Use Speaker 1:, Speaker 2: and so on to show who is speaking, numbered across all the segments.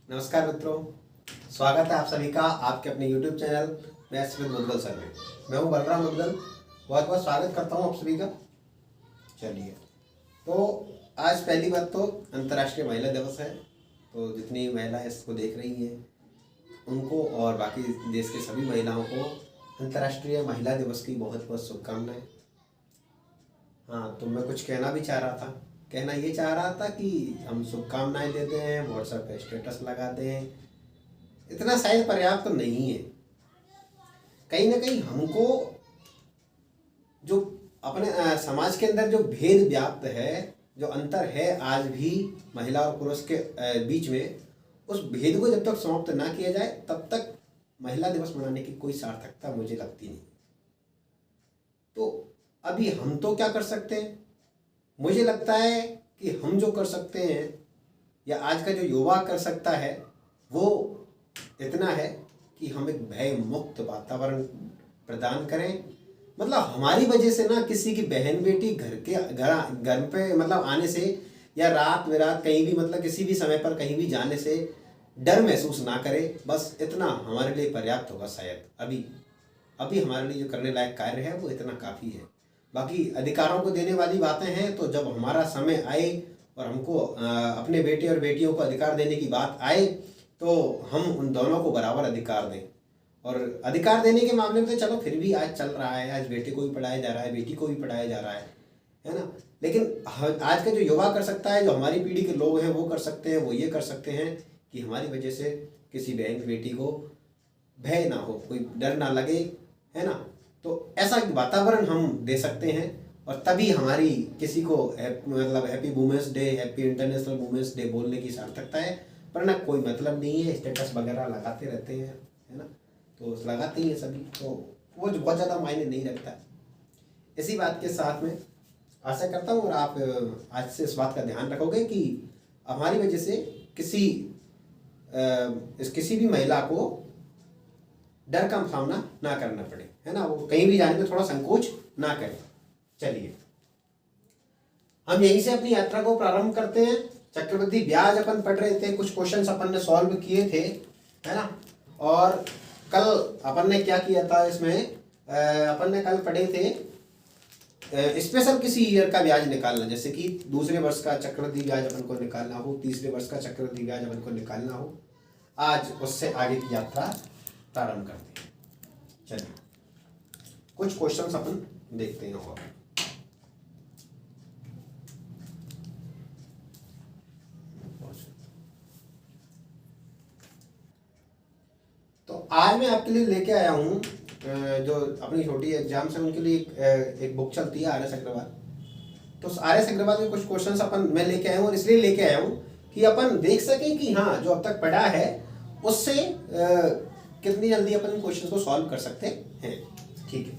Speaker 1: नमस्कार मित्रों, स्वागत है आप सभी का आपके अपने YouTube channel maths with Mudgal sir में। मैं हूं बलराम मुद्गल, बहुत बहुत स्वागत करता हूं आप सभी का। चलिए, तो आज पहली बात तो अंतर्राष्ट्रीय महिला दिवस है। तो जितनी महिलाएं इसको देख रही हैं उनको और बाकी देश के सभी महिलाओं को अंतर्राष्ट्रीय महिला दिवस की बहुत बहुत शुभकामनाएं। हाँ, तो मैं कुछ कहना भी चाह रहा था। कहना ये चाह रहा था कि हम शुभकामनाएं देते हैं, व्हाट्सएप पे स्टेटस लगाते हैं, इतना शायद पर्याप्त तो नहीं है। कहीं ना कहीं हमको जो अपने समाज के अंदर जो भेद व्याप्त है, जो अंतर है आज भी महिला और पुरुष के बीच में, उस भेद को जब तक समाप्त ना किया जाए तब तक महिला दिवस मनाने की कोई सार्थकता मुझे लगती नहीं। तो अभी हम तो क्या कर सकते हैं? मुझे लगता है कि हम जो कर सकते हैं या आज का जो युवा कर सकता है वो इतना है कि हम एक भय मुक्त वातावरण प्रदान करें। मतलब हमारी वजह से ना किसी की बहन बेटी घर पे मतलब आने से या रात बेरात कहीं भी मतलब किसी भी समय पर कहीं भी जाने से डर महसूस ना करे। बस इतना हमारे लिए पर्याप्त होगा शायद। अभी हमारे लिए जो करने लायक कार्य है वो इतना काफ़ी है। बाकी अधिकारों को देने वाली बातें हैं तो जब हमारा समय आए और हमको अपने बेटे और बेटियों को अधिकार देने की बात आए तो हम उन दोनों को बराबर अधिकार दें। और अधिकार देने के मामले में तो चलो फिर भी आज चल रहा है, आज बेटे को भी पढ़ाया जा रहा है, बेटी को भी पढ़ाया जा रहा है ना। लेकिन आज का जो युवा कर सकता है, जो हमारी पीढ़ी के लोग हैं वो कर सकते हैं, वो ये कर सकते हैं कि हमारी वजह से किसी बहन बेटी को भय ना हो, कोई डर ना लगे, है ना। तो ऐसा वातावरण हम दे सकते हैं और तभी हमारी किसी को मतलब happy women's day, happy international women's day बोलने की सार्थकता है। पर ना कोई मतलब नहीं है, स्टेटस वगैरह लगाते रहते हैं, है ना। तो लगाते ही हैं सभी, तो वो बहुत ज़्यादा मायने नहीं रखता। इसी बात के साथ में आशा करता हूँ और आप आज से इस बात का ध्यान रखोगे कि हमारी वजह से किसी भी महिला को डर का सामना ना करना पड़े, है ना। वो कहीं भी जाने में थोड़ा संकोच ना करें। चलिए, हम यहीं से अपनी यात्रा को प्रारंभ करते हैं। चक्रवृद्धि ब्याज अपन पढ़ रहे थे, कुछ क्वेश्चंस अपन ने सॉल्व किए थे, है ना। और कल अपन ने क्या किया था इसमें, अपन ने कल पढ़े थे स्पेशल किसी ईयर का ब्याज निकालना, जैसे कि दूसरे वर्ष का चक्रवृद्धि ब्याज अपन को निकालना हो, तीसरे वर्ष का चक्रवृद्धि ब्याज अपन को निकालना हो। आज उससे आगे की यात्रा प्रारंभ करते हैं। चलिए, कुछ क्वेश्चंस अपन देखते हैं। और तो आज मैं आपके लिए लेके आया हूँ जो अपनी छोटी एग्जाम्स हैं उनके लिए एक बुक चलती है आर एस अग्रवाल। तो आर एस अग्रवाल के कुछ क्वेश्चंस अपन मैं लेके आया हूँ और इसलिए लेके आया हूँ कि अपन देख सकें कि हाँ, जो अब तक पढ़ा है उससे कितनी जल्दी अपन क्वेश्चन को सॉल्व कर सकते हैं। ठीक है,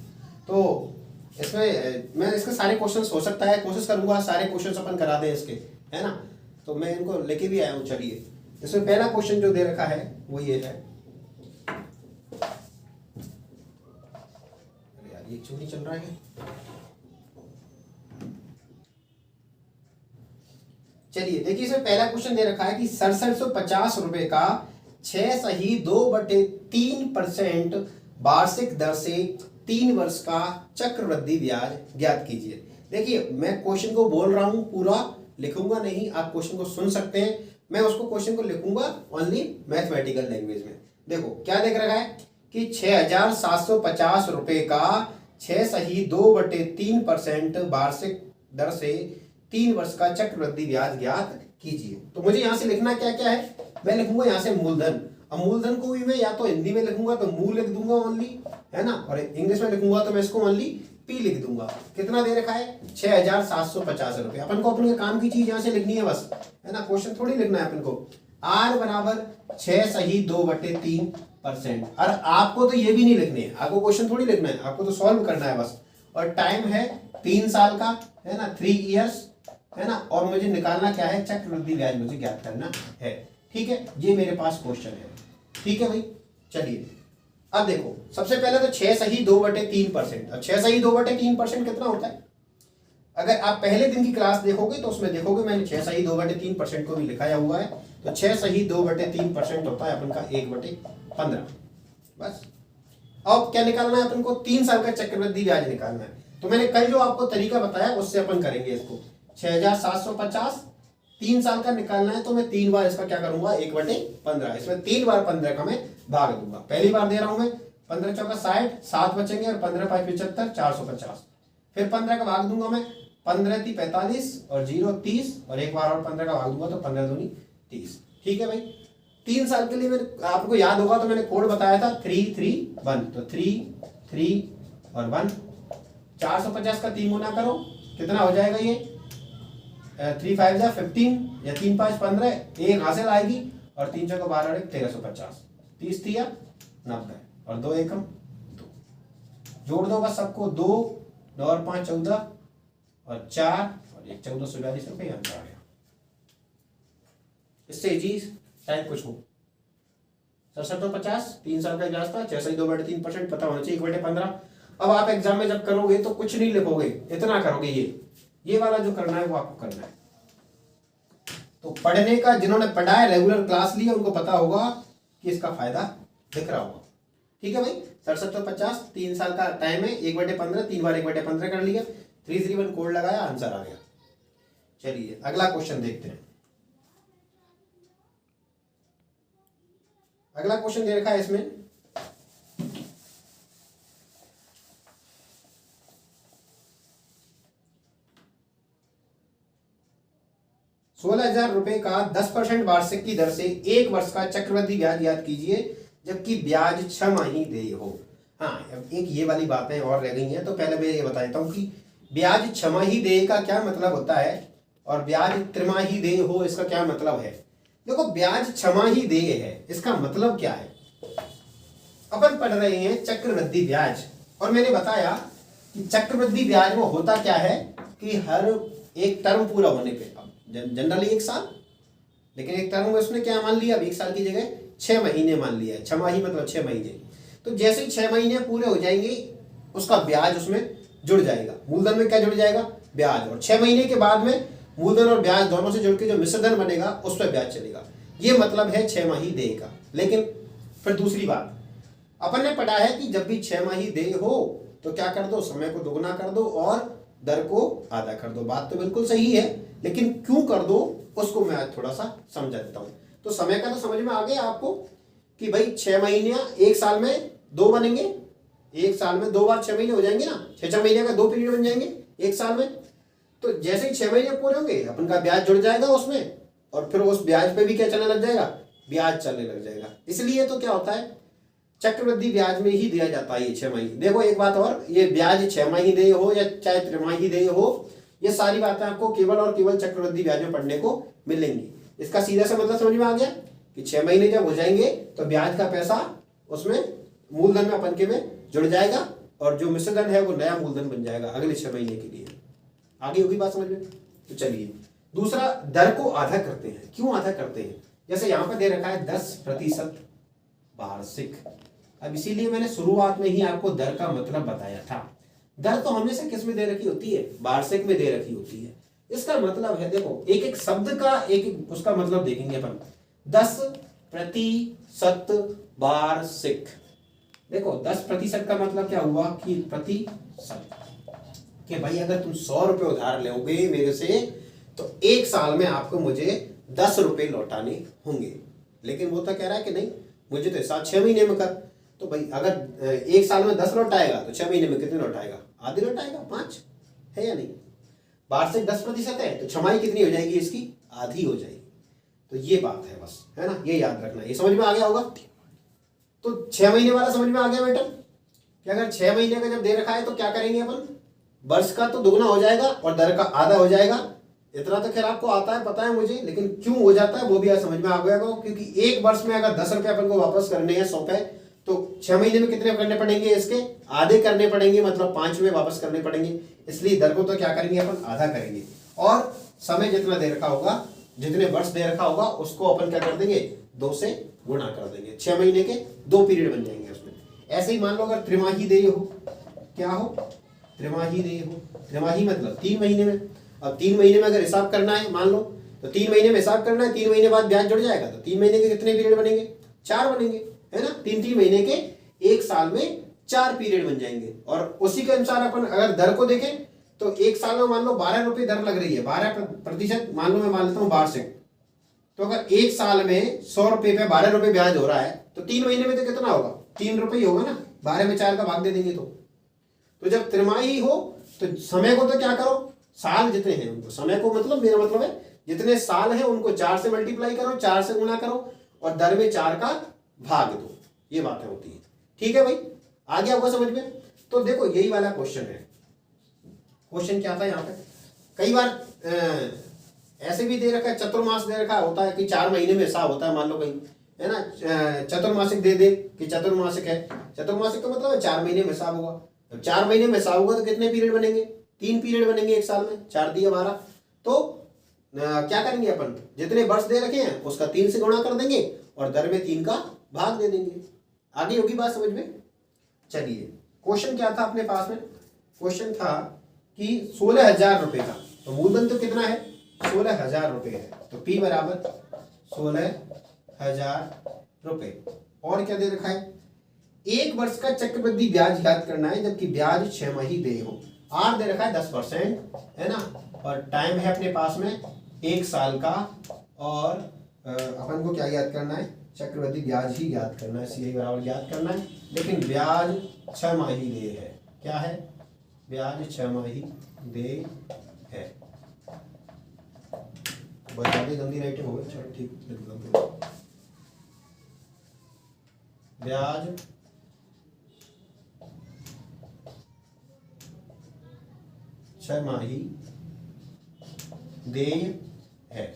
Speaker 1: तो इसमें मैं इसके सारे क्वेश्चंस हो सकता है कोशिश करूंगा सारे क्वेश्चंस अपन करा दें इसके, है ना। तो मैं इनको लेके भी आया हूँ। चलिए, इसमें पहला क्वेश्चन जो दे रखा है वो ये है। अरे यार, ये क्यों नहीं चल रहा है? चलिए देखिए, इसमें पहला क्वेश्चन दे रखा है कि 6750 रुपए का 6.2/3% वार्षिक दर से 3 वर्ष का चक्रवृद्धि ब्याज ज्ञात कीजिए। देखिए, मैं क्वेश्चन को बोल रहा हूं, पूरा लिखूंगा नहीं, आप क्वेश्चन को सुन सकते हैं। मैं उसको क्वेश्चन को लिखूंगा ओनली मैथमेटिकल लैंग्वेज में। देखो क्या देख रखा है कि 6750 रुपए का 6.2/3% वार्षिक दर से 3 वर्ष का चक्रवृद्धि ब्याज ज्ञात कीजिए। तो मुझे यहां से लिखना क्या क्या है, मैं लिखूंगा यहाँ से मूलधन। अब मूलधन को भी मैं या तो हिंदी में लिखूंगा तो मूल लिख दूंगा ओनली, है ना, और इंग्लिश में लिखूंगा तो मैं इसको ओनली पी लिख दूंगा। कितना दे रखा है? 6750 रुपए। अपन को अपने काम की चीज यहाँ से लिखनी है बस, है ना, क्वेश्चन थोड़ी लिखना है अपन को। आर बराबर 6.2/3%। और आपको तो ये भी नहीं लिखने है, आपको क्वेश्चन थोड़ी लिखना है, आपको तो सॉल्व करना है बस। और टाइम है 3 साल का, है ना, 3 ईयर्स, है ना। और मुझे निकालना क्या है? चक्रवृद्धि ब्याज मुझे ज्ञात करना है। ठीक है, ये मेरे पास क्वेश्चन है। ठीक है भाई, चलिए अब देखो, सबसे पहले तो 6.2/3%। अब 6.2/3% कितना होता है? अगर आप पहले दिन की क्लास देखोगे तो उसमें देखोगे मैंने 6.2/3% को भी लिखाया हुआ है। तो 6 सही 2/3% होता है अपन का 1/15। बस अब क्या निकालना है अपन को, 3 साल का चक्रवृद्धि ब्याज निकालना है। तो मैंने कल जो आपको तरीका बताया उससे अपन करेंगे इसको। 6750 3 साल का निकालना है, तो मैं 3 बार इसका क्या करूंगा 1/15, इसमें 3 बार 15 का मैं भाग दूंगा। पहली बार दे रहा हूं मैं 15 चौका 60, 7 बचेंगे और 15 5 75, 450। फिर 15 का भाग दूंगा मैं, 15 × 45 और 0 30, और एक बार और 15 का भाग दूंगा तो 15 दूनी 30। ठीक है भाई, 3 साल के लिए मैंने आपको याद होगा तो मैंने कोड बताया था 331, तो 3 3 और 1। 450 का 3 गुना करो, कितना हो जाएगा ये 3 5 जा 15 या 3 5 15, एक हासिल आएगी और 3 चौका 12 और 1350, 30 दिया 90 और 2 एकम 2। जोड़ दो बस सबको, 2 9 और 5 14 और 4 और 1 1442 रुपये आंसर आ गया। इससे जी चाहे कुछ हो। 6750 3 साल का ब्याज था, 6 2/3% पता होना चाहिए 1/15। अब आप एग्जाम में जब करोगे तो कुछ नहीं लिखोगे, इतना करोगे, ये वाला जो करना है वो आपको करना है। तो पढ़ने का, जिन्होंने पढ़ा है रेगुलर क्लास ली है उनको पता होगा कि इसका फायदा दिख रहा होगा। ठीक है भाई, 6750 3 साल का टाइम है, 1/15 3 बार 1/15 कर लिया, 331 कोड लगाया, आंसर आ गया। चलिए अगला क्वेश्चन देखते हैं। अगला क्वेश्चन दे रखा है इसमें, ₹16,000 का 10% वार्षिक की दर से 1 वर्ष का चक्रवृद्धि ब्याज याद कीजिए जबकि ब्याज 6 माही देय हो। हाँ, अब एक ये वाली बातें और रह गई हैं, तो पहले मैं ये बताता हूँ कि ब्याज 6 माही देय का क्या मतलब होता है और ब्याज त्रिमाही देय हो इसका क्या मतलब है। देखो, ब्याज 6 माही देय है, इसका मतलब क्या है। अपन पढ़ रहे हैं चक्रवृद्धि ब्याज, और मैंने बताया कि चक्रवृद्धि ब्याज में होता क्या है कि हर एक टर्म पूरा होने पे, जनरली 1 साल, लेकिन एक टर्म में उसने क्या मान लिया, अब 1 साल की जगह 6 महीने मान लिया है। 6 माही मतलब 6 महीने। तो जैसे ही 6 महीने पूरे हो जाएंगे उसका ब्याज उसमें जुड़ जाएगा। मूलधन में क्या जुड़ जाएगा, ब्याज, और 6 महीने के बाद में मूलधन और ब्याज दोनों से जुड़ के जो मिश्रधन बनेगा उस पर ब्याज चलेगा। ये मतलब है 6 माही देय का। लेकिन फिर दूसरी बात, अपन ने पढ़ा है कि जब भी 6 माही देय हो तो क्या कर दो, समय को दोगुना कर दो और दर को आधा कर दो। बात तो बिल्कुल सही है, लेकिन क्यों कर दो उसको मैं आज थोड़ा सा समझा देता हूं। तो समय का तो समझ में आ गया आपको कि भाई 6 महीने 1 साल में 2 बनेंगे, 1 साल में 2 बार 6 महीने हो जाएंगे ना, 6 महीने का 2 पीरियड बन जाएंगे 1 साल में। तो जैसे ही 6 महीने पूरे होंगे अपन का ब्याज जुड़ जाएगा उसमें, और फिर उस ब्याज पे भी क्या चलने लग जाएगा, ब्याज चलने लग जाएगा। इसलिए तो क्या होता है, चक्रवृद्धि ब्याज में ही दिया जाता है ये 6 महीने। देखो एक बात और, ये ब्याज 6 माही देय हो या चाहे त्रिमाही देय हो, ये सारी बातें आपको केवल और केवल चक्रवृद्धि ब्याज में पढ़ने को मिलेंगी। इसका सीधा सा मतलब समझ में आ गया कि 6 महीने जब हो जाएंगे तो ब्याज का पैसा उसमें मूलधन में अपन के में जुड़ जाएगा और जो मिश्रधन है वो नया मूलधन बन जाएगा अगले 6 महीने के लिए। आगे होगी बात समझ में। तो चलिए दूसरा, दर को आधा करते हैं। क्यों आधा करते हैं, जैसे यहां पर दे रखा है 10% वार्षिक। अब इसीलिए मैंने शुरुआत में ही आपको दर का मतलब बताया था। दर तो हमेशा किस में दे रखी होती है, वार्षिक में दे रखी होती है। इसका मतलब है, देखो एक एक शब्द का एक एक उसका मतलब देखेंगे अपन। 10% वार्षिक, देखो 10% का मतलब क्या हुआ कि प्रतिशत, कि भाई अगर तुम 100 रुपए उधार लोगे मेरे से तो 1 साल में आपको मुझे 10 रुपए लौटाने होंगे। लेकिन वो तो कह रहा है कि नहीं, मुझे तो हिसाब 6 महीने में कर। तो भाई अगर 1 साल में 10 लौटाएगा तो 6 महीने में कितने लौटाएगा, आधे लौटाएगा, 5 है या नहीं। वार्षिक 10% है तो छमाही कितनी हो जाएगी इसकी, आधी हो जाएगी। तो ये बात है बस, है ना, ये याद रखना। ये समझ में आ गया होगा। तो 6 महीने वाला समझ में आ गया बेटा कि अगर 6 महीने का जब दे रखा है तो क्या करेंगे अपन, वर्ष का तो दुगना हो जाएगा और दर का आधा हो जाएगा। इतना तो खैर आपको आता है, पता है मुझे, लेकिन क्यों हो जाता है वो भी आज समझ में आ गया। क्योंकि एक वर्ष में अगर 10 रुपए अपन को वापस करने हैं 100 पे, तो 6 महीने में कितने करने पड़ेंगे, इसके आधे करने पड़ेंगे, मतलब 5 में वापस करने पड़ेंगे। इसलिए दर को तो क्या करेंगे अपन, आधा करेंगे। और समय जितना दे रखा होगा, जितने वर्ष दे रखा होगा उसको अपन क्या कर देंगे, 2 से गुणा कर देंगे। 6 महीने के 2 पीरियड बन जाएंगे उसमें। ऐसे ही मान लो अगर त्रिमाही देय हो, क्या हो, त्रिमाही देय हो। त्रिमाही मतलब 3 महीने में। अब 3 महीने में अगर हिसाब करना है मान लो, तो 3 महीने में हिसाब करना है, 3 महीने बाद ब्याज जुड़ जाएगा, तो 3 महीने के कितने पीरियड बनेंगे? 4 बनेंगे, है ना। 3-3 महीने के एक साल में 4 पीरियड बन जाएंगे। और उसी के अनुसार अपन अगर दर को देखें तो एक साल में मान लो 12 रुपये दर लग रही है, 12% मान लो, मैं मान लेता हूँ वार्षिक। तो अगर एक साल में 100 रुपये पे 12 रुपये ब्याज हो रहा है तो 3 महीने में तो कितना होगा? 3 रुपये ही होगा ना। 12 में 4 का भाग दे देंगे तो जब त्रिमाही हो तो समय को तो क्या करो, साल जितने हैं उनको, समय को मतलब मेरा मतलब है जितने साल हैं उनको 4 से मल्टीप्लाई करो, 4 से गुणा करो और दर में 4 का भाग दो। ये बातें होती है, ठीक है भाई, आ गया होगा समझ में। तो देखो यही वाला क्वेश्चन है। क्वेश्चन क्या था यहाँ पे, कई बार ऐसे भी दे रखा है, चतुर्मास दे रखा होता है कि 4 महीने में हिसाब होता है, मान लो कहीं, है ना, चतुर्मासिक दे दे कि चतुर्मासिक है। चतुर्मासिक का मतलब है 4 महीने में हिसाब होगा। अब 4 महीने में हिसाब होगा तो कितने पीरियड बनेंगे? 3 पीरियड बनेंगे एक साल में, 4 दिया 12। तो क्या करेंगे अपन, जितने वर्ष दे रखे हैं उसका 3 से गुणा कर देंगे और दर में 3 का भाग दे देंगे। आगे होगी बात समझ में। चलिए क्वेश्चन क्या था अपने पास में, क्वेश्चन था कि 16,000 रुपये का, तो मूलधन तो कितना है? 16,000 रुपये है, तो P बराबर 16,000 रुपये। और क्या दे रखा है? 1 वर्ष का चक्रवृद्धि ब्याज याद करना है जबकि ब्याज 6 माही देय हो। R दे रखा है 10%, है ना, और टाइम है अपने पास में 1 साल का। और अपन को क्या याद करना है? चक्रवृद्धि ब्याज ही याद करना है, CI बराबर याद करना है। लेकिन ब्याज 6 माही देय है। क्या है? ब्याज 6 माही देय है। बहुत ज़्यादा गंदी राइटिंग हो गई, चलो ठीक लिख लो। ब्याज 6 माही देय है।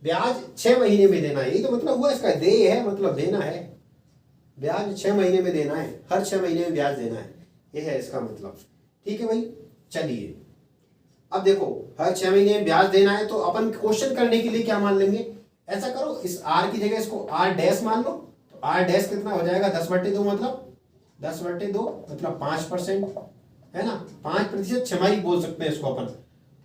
Speaker 1: ब्याज 6 महीने में देना है, ये तो मतलब हुआ इसका, देय है मतलब देना है। ब्याज 6 महीने में देना है, हर 6 महीने में ब्याज देना है, ये है इसका मतलब। ठीक है भाई, चलिए अब देखो, हर 6 महीने में ब्याज देना है तो अपन क्वेश्चन करने के लिए क्या मान लेंगे? ऐसा करो, इस R की जगह इसको R डैश मान लो। तो R डैश कितना हो जाएगा? 10/2 मतलब 10/2 मतलब 5%, है ना, 5% छमाही बोल सकते हैं इसको अपन।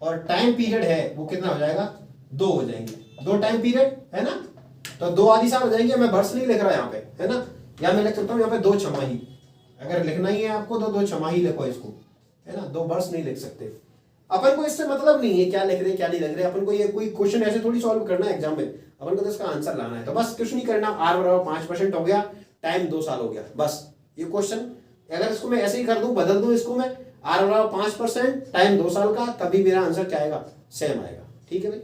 Speaker 1: और टाइम पीरियड है वो कितना हो जाएगा? 2 हो जाएंगे, 2 टाइम पीरियड, है ना, तो 2 आधी साल हो जाएंगे। मैं वर्ष नहीं लिख रहा यहाँ पे, है ना, या मैं लिख सकता हूँ यहाँ पे 2 छमाही। अगर लिखना ही है आपको तो 2 छमाही लिखो इसको, है ना, 2 वर्ष नहीं लिख सकते। अपन को इससे मतलब नहीं है क्या लिख रहे क्या नहीं लिख रहे, अपन को ये कोई क्वेश्चन ऐसे थोड़ी सॉल्व करना है एग्जाम में, अपन को तो इसका आंसर लाना है। तो बस कुछ नहीं करना, R बराबर 5% हो गया, टाइम 2 साल हो गया, बस ये क्वेश्चन। अगर इसको मैं ऐसे ही कर दूं, बदल दूं इसको मैं, R बराबर 5%, टाइम 2 साल का, तभी मेरा आंसर क्या आएगा? सेम आएगा। ठीक है भाई,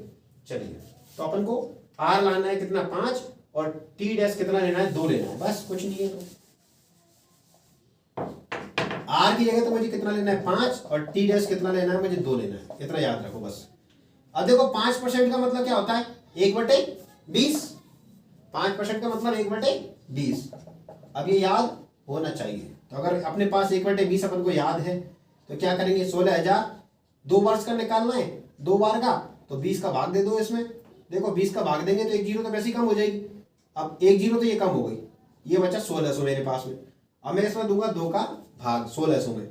Speaker 1: चलिए तो अपन को R लाना है कितना? 5, और T डैश कितना लेना है? 2 लेना है, बस कुछ नहीं है। तो R की जगह तो मुझे कितना लेना है? 5, और T डैश कितना लेना है? मुझे 2 लेना है, इतना याद रखो बस। अब देखो 5% का मतलब क्या होता है? 1/20। 5% का मतलब 1/20। अब ये याद होना चाहिए। तो अगर अपने पास 1/20 अपन को याद है तो क्या करेंगे? 16,000 2 वर्ष का निकालना है, 2 बार का, तो 20 का भाग दे दो इसमें। देखो 20 का भाग देंगे तो 1 जीरो तो वैसे ही कम हो जाएगी। अब 1 जीरो तो ये कम हो गई, ये बचा 1600 मेरे पास में। अब मैं इसमें दूंगा 2 का भाग 1600 में,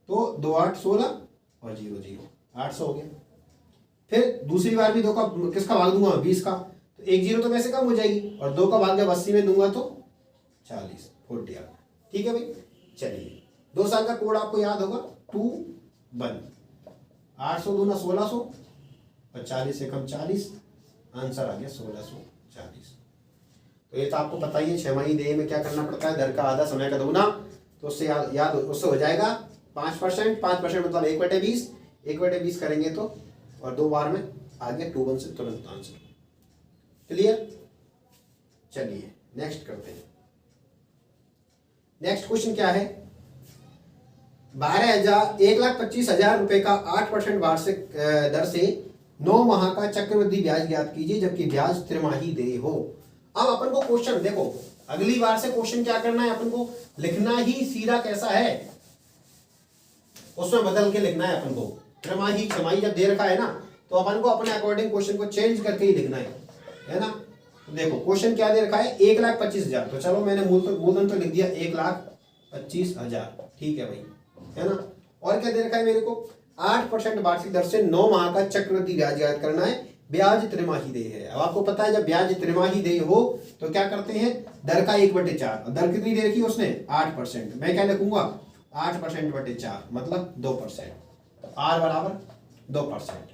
Speaker 1: तो 2 8 16 और 0 0 800 हो गया। फिर दूसरी बार भी 2 का किसका भाग दूंगा? 20 का, तो 1 जीरो तो वैसे कम हो जाएगी, और 2 का भाग जब 80 में दूंगा तो 40 40 आ गया। ठीक है भाई, चलिए 2 साल का कोड आपको याद होगा, 2 1 800 दूना 1600 और 40 से कम 40, आंसर आ गया 1640। तो ये तो आपको पता ही है, 6 माही देय में क्या करना पड़ता है? दर का आधा, समय का दोगुना। तो उससे याद उससे हो जाएगा 5%। 5% मतलब 1/20, 1/20 करेंगे तो, और 2 बार में आ गया 2 1 से तुरंत आंसर। क्लियर? चलिए नेक्स्ट करते हैं। नेक्स्ट क्वेश्चन क्या है? 1,25,000 रुपए का 8% वार्षिक दर से 9 माह का चक्रवृद्धि ब्याज ज्ञात कीजिए जबकि ब्याज त्रिमाही देय हो। अब अपन को क्वेश्चन देखो, अगली बार से क्वेश्चन क्या करना है? अपन को लिखना ही सीधा कैसा है उसमें बदल के लिखना है अपन को। त्रिमाही छमाही जब दे रखा है ना, तो अपन को अपने अकॉर्डिंग क्वेश्चन को चेंज करके ही लिखना है ना। तो देखो क्वेश्चन क्या दे रखा है? 1,25,000, तो चलो मैंने मूलधन तो लिख दिया 1,25,000। ठीक है भाई, है ना। और क्या दे रखा है मेरे को? 8% वार्षिक दर से 9 माह का चक्रवृद्धि ब्याज याद करना है ब्याज त्रिमाही देय है। अब आपको पता है जब ब्याज त्रिमाही देय हो तो क्या करते हैं, दर का 1/4। दर कितनी दे रखी है उसने, 8%। मैं क्या लिखूंगा, 8%/4 मतलब 2%। तो आर बराबर 2%,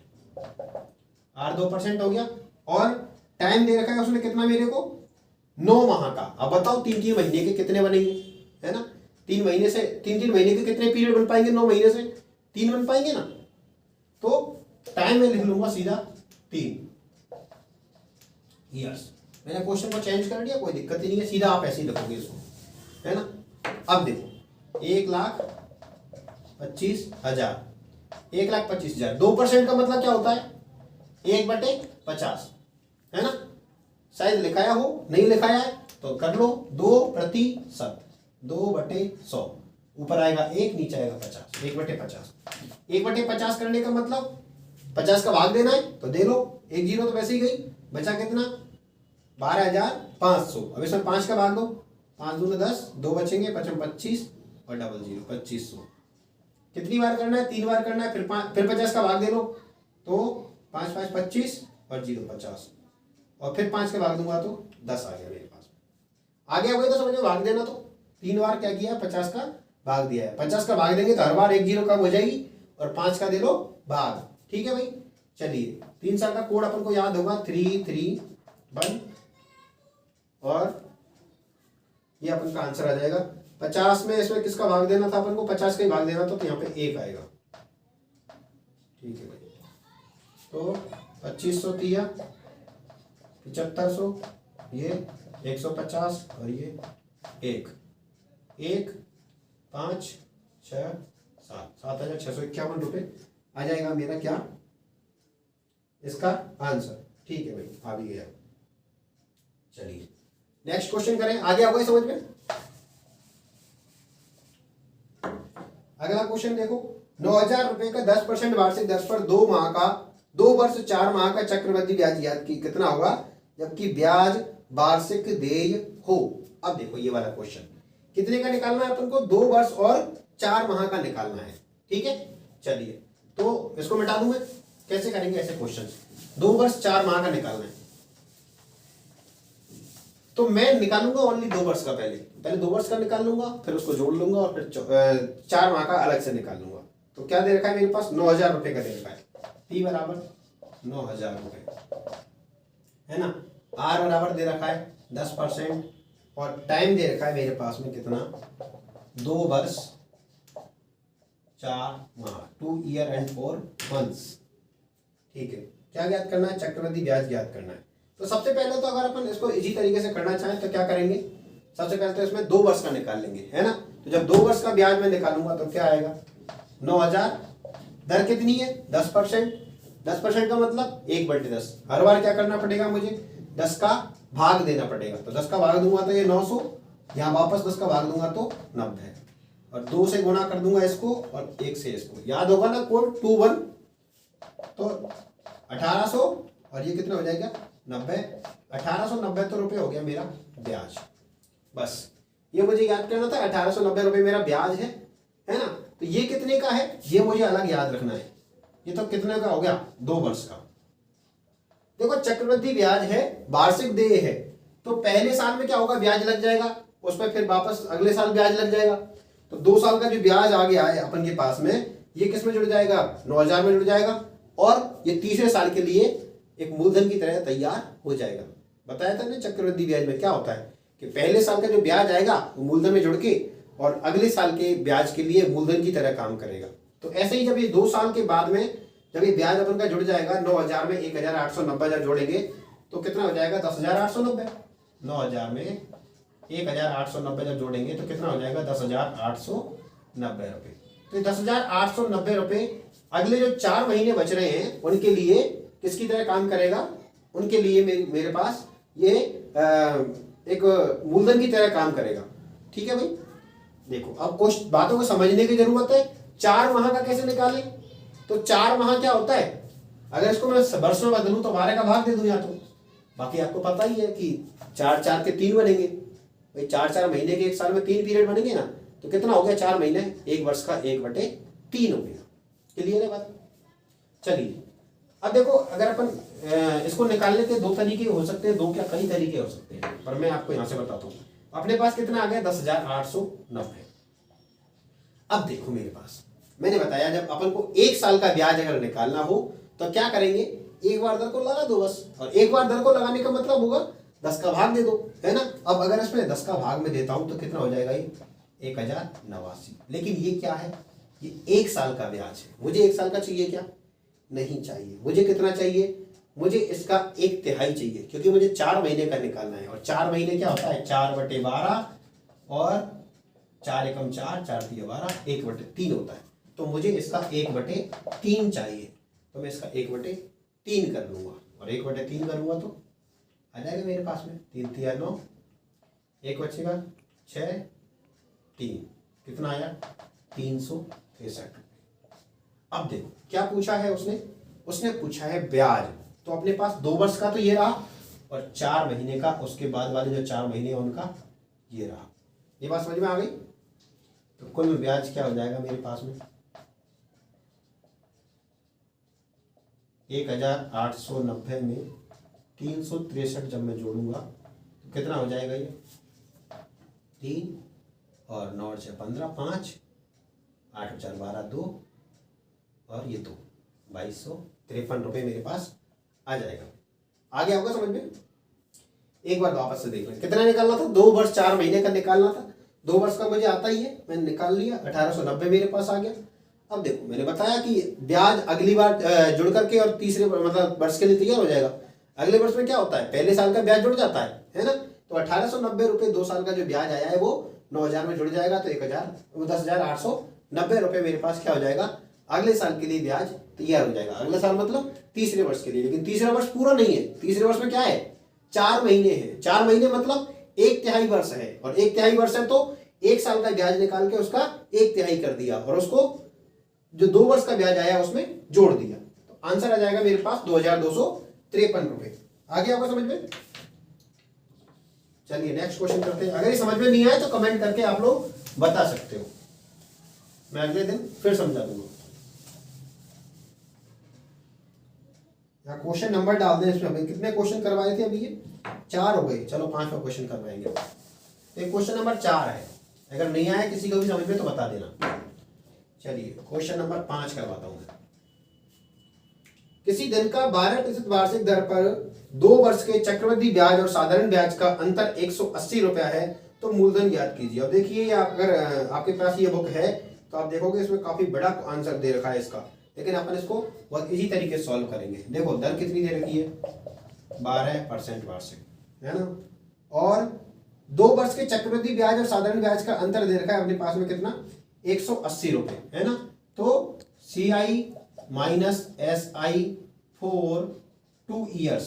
Speaker 1: आर 2% हो गया। और टाइम दे रखा है उसने कितना मेरे को, 9 माह का। अब बताओ 3-3 महीने के कितने बनेंगे, है ना। 3 महीने से 3-3 महीने के कितने पीरियड बन पाएंगे, 9 महीने से 3 बन पाएंगे ना। तो टाइम में लिख लूंगा सीधा 3 ईयर्स। मैंने क्वेश्चन को चेंज कर दिया, कोई दिक्कत ही नहीं है, सीधा आप ऐसे ही लिखोगे इसको, है ना। अब देखो 1,25,000, 1,25,000, 2% का मतलब क्या होता है, 1/50, है ना। शायद लिखाया हो, नहीं लिखाया है तो कर लो, 2%, 2/100। ऊपर आएगा 1, नीचे आएगा 50, 1/50। 1/50 करने का मतलब 50 का भाग देना है तो दे लो, 1 जीरो तो वैसे ही गई, बचा कितना, 12,500। अब इसमें 5 का भाग दो, 5 दूनी 10, 2 बचेंगे, 25 और 00 2500। कितनी बार करना है, 3 बार करना है, फिर 50 का भाग दे लो, तो 5 5 25 और 0 50, और फिर 5 का भाग दूंगा तो 10 आ गया मेरे पास। आ गया वही तो समझो, भाग देना तो 3 बार क्या किया, 50 का भाग दिया है। 50 का भाग देंगे तो हर बार 1 जीरो कम हो जाएगी, और 5 का दे लो भाग, ठीक है भाई। चलिए 3 साल का कोड अपन को याद होगा, 331, और ये अपन का आंसर आ जाएगा। 50 में इसमें किसका भाग देना था अपन को, 50 का ही भाग देना था, तो यहाँ पे 1 आएगा, ठीक है भाई। तो 2500 दिया, 7500, ये 150 और ये 1 1 5 6 7 7,651 रुपये आ जाएगा मेरा क्या, इसका आंसर, ठीक है भाई, आ भी गया। चलिए नेक्स्ट क्वेश्चन करें, आगे आ गए समझ में। अगला क्वेश्चन देखो, 9,000 रुपए का 10% वार्षिक दर पर 2 माह का 2 वर्ष 4 माह का चक्रवृद्धि ब्याज याद की कितना होगा, जबकि ब्याज वार्षिक देय हो। अब देखो ये वाला क्वेश्चन कितने का निकालना है अपन को, 2 वर्ष और 4 माह का निकालना है, ठीक है। चलिए तो इसको मिटा दूं मैं, कैसे करेंगे ऐसे क्वेश्चन, 2 वर्ष 4 माह का निकालना है। तो मैं निकालूंगा ओनली 2 वर्ष का, पहले 2 वर्ष का निकाल लूंगा, फिर उसको जोड़ लूंगा, और फिर 4 माह का अलग से निकाल लूंगा। तो क्या दे रखा है मेरे पास, 9,000 रुपए का दे रखा है, P बराबर 9,000 रुपए, है ना। R बराबर दे रखा है 10%, और टाइम दे रखा है मेरे पास में कितना, 2 वर्ष 4 माह, 2 ईयर एंड 4 मंथ्स, ठीक है। क्या ज्ञात करना है, चक्रवृद्धि ब्याज ज्ञात करना है। तो सबसे पहले तो अगर अपन इसको इजी तरीके से करना चाहें तो क्या करेंगे, सबसे पहले तो इसमें 2 वर्ष का निकाल लेंगे, है ना। तो जब 2 वर्ष का ब्याज में निकालूंगा तो क्या आएगा, 9,000, दर कितनी है 10%, 10% का मतलब 1/10। हर बार क्या करना पड़ेगा मुझे, 10 का भाग देना पड़ेगा। तो 10 का भाग दूंगा तो ये 900, यहाँ वापस 10 का भाग दूंगा तो 90, और 2 से गुणा कर दूंगा इसको, और 1 से इसको, याद होगा ना कोड 21, तो 1800, और ये कितना हो जाएगा 90, 1890 तो रुपये हो गया मेरा ब्याज। बस ये मुझे याद करना था, 1890 रुपये मेरा ब्याज है ना। तो ये कितने का है, ये मुझे अलग याद रखना है। ये तो कितने का हो गया, 2 वर्ष का। देखो चक्रवृद्धि ब्याज है, वार्षिक देय है, तो पहले साल में क्या होगा, ब्याज लग जाएगा, उसमें फिर वापस अगले साल ब्याज लग जाएगा। तो 2 साल का जो ब्याज आ गया है अपन के पास में, ये किस में जुड़ जाएगा, 9,000 में जुड़ जाएगा, और ये तीसरे साल के लिए एक मूलधन की तरह तैयार हो जाएगा। बताया था ना चक्रवृद्धि ब्याज में क्या होता है कि पहले साल का जो ब्याज आएगा वो मूलधन में जुड़ के, और अगले साल के ब्याज के लिए मूलधन की तरह काम करेगा। तो ऐसे ही जब ये 2 साल के बाद में जब ये ब्याज अपन का जुड़ जाएगा, 9,000 में 1,890 जोड़ेंगे तो कितना हो जाएगा, 10,890। 9,000 में 1,890 जब जोड़ेंगे तो कितना हो जाएगा, 10,890 रुपये। तो 10,890 रुपये अगले जो 4 महीने बच रहे हैं उनके लिए किसकी तरह काम करेगा, उनके लिए मेरे पास ये एक मूलधन की तरह काम करेगा, ठीक है भाई। देखो अब कुछ बातों को समझने की जरूरत है। 4 माह का कैसे निकालें, तो 4 माह क्या होता है, अगर इसको मैं वर्षों में बदलूं तो 12 का भाग दे दूं, या तो बाकी आपको पता ही है कि 4 के 3 बनेंगे भाई, 4 महीने के एक साल में 3 पीरियड बनेंगे ना, तो कितना हो गया, 4 महीने 1 वर्ष का 1/3 हो गया। क्लियर है बात। चलिए अब देखो अगर अपन इसको निकालने के दो तरीके हो सकते हैं, दो क्या कई तरीके हो सकते हैं, पर मैं आपको यहां से बताता हूं। अपने पास कितना आ गया 10,890। अब देखो मेरे पास मैंने बताया जब अपन को 1 साल का ब्याज अगर निकालना हो तो क्या करेंगे, एक बार दर को लगा दो बस, और एक बार दर को लगाने का मतलब होगा 10 का भाग दे दो, है ना। अब अगर इसमें 10 का भाग में देता हूं तो कितना हो जाएगा ये 1089। लेकिन ये क्या है, ये 1 साल का ब्याज है। मुझे 1 साल का चाहिए क्या, नहीं चाहिए। मुझे कितना चाहिए, मुझे इसका 1/3 चाहिए, क्योंकि मुझे 4 महीने का निकालना है। और 4 महीने क्या होता है 4/12 और 4 एकम 4, 4 तिया 12, 1/3 होता है। तो मुझे इसका 1/3 चाहिए, तो मैं इसका 1/3 कर लूंगा, और 1/3 करूंगा तो आ जाएगा मेरे पास में 3 तिया 9, 1 बचेगा 6, 3, कितना आया 363। अब देखो क्या पूछा है उसने, उसने पूछा है ब्याज। तो अपने पास 2 वर्ष का तो ये रहा, और 4 महीने का उसके बाद वाले जो 4 महीने उनका ये रहा। ये बात समझ में आ गई। तो कुल ब्याज क्या हो जाएगा मेरे पास में 1890 में 363 जब मैं जोड़ूंगा तो कितना हो जाएगा ये 3 और 9 से 15, 5, 8 4 12 2, और ये 2, 2253 रुपये मेरे पास आ जाएगा। आ गया होगा समझ में। एक बार वापस से देख लें कितना निकालना था, 2 वर्ष 4 महीने का निकालना था। 2 वर्ष का मुझे आता ही है, मैंने निकाल लिया, 1890 मेरे पास आ गया। अब देखो मैंने बताया कि ब्याज अगली बार जुड़ करके और तीसरे मतलब वर्ष के लिए तैयार हो जाएगा। अगले वर्ष में क्या होता है, पहले साल का ब्याज जुड़ जाता है ना। तो 1890 रुपये 2 साल का जो ब्याज आया है वो 9000 में जुड़ जाएगा, तो 10,890 रुपये मेरे पास क्या हो जाएगा, अगले साल के लिए ब्याज तैयार हो जाएगा। अगले साल मतलब तीसरे वर्ष के लिए। लेकिन तीसरा वर्ष पूरा नहीं है, तीसरे वर्ष में क्या है 4 महीने हैं। 4 महीने मतलब 1/3 वर्ष है, और 1/3 वर्ष है तो 1 साल का ब्याज निकाल के उसका 1/3 कर दिया, और उसको जो 2 वर्ष का ब्याज आया उसमें जोड़ दिया। तो आंसर आ जाएगा मेरे पास 2253 रुपए। आ गया होगा समझ में। चलिए नेक्स्ट क्वेश्चन करते हैं। अगर ये समझ में नहीं आया तो कमेंट करके आप लोग बता सकते हो, मैं अगले दिन फिर समझा दूंगा। यहाँ क्वेश्चन नंबर डाल दें इसमें। हमें कितने क्वेश्चन करवाए थे अभी, ये 4 हो गए। चलो 5वां क्वेश्चन करवाएंगे। एक क्वेश्चन नंबर 4 है, अगर नहीं आया किसी को भी समझ में तो बता देना। चलिए क्वेश्चन नंबर 5 करवाता हूं। किसी धन का 12% वार्षिक दर पर 2 वर्ष के चक्रवृद्धि ब्याज और साधारण ब्याज का अंतर 180 रुपया है, तो मूलधन ज्ञात कीजिए। अब देखिए अगर आपके पास ये बुक है तो आप देखोगे इसमें काफी बड़ा आंसर दे रखा है इसका, लेकिन अपन इसको बहुत इजी तरीके से सॉल्व करेंगे। देखो दर कितनी दे रखी है 12% वार्षिक, है ना, और 2 वर्ष के चक्रवृद्धि ब्याज और साधारण ब्याज का अंतर दे रखा है अपने पास में कितना 180 रुपए, है ना। तो CI minus SI for 2 years,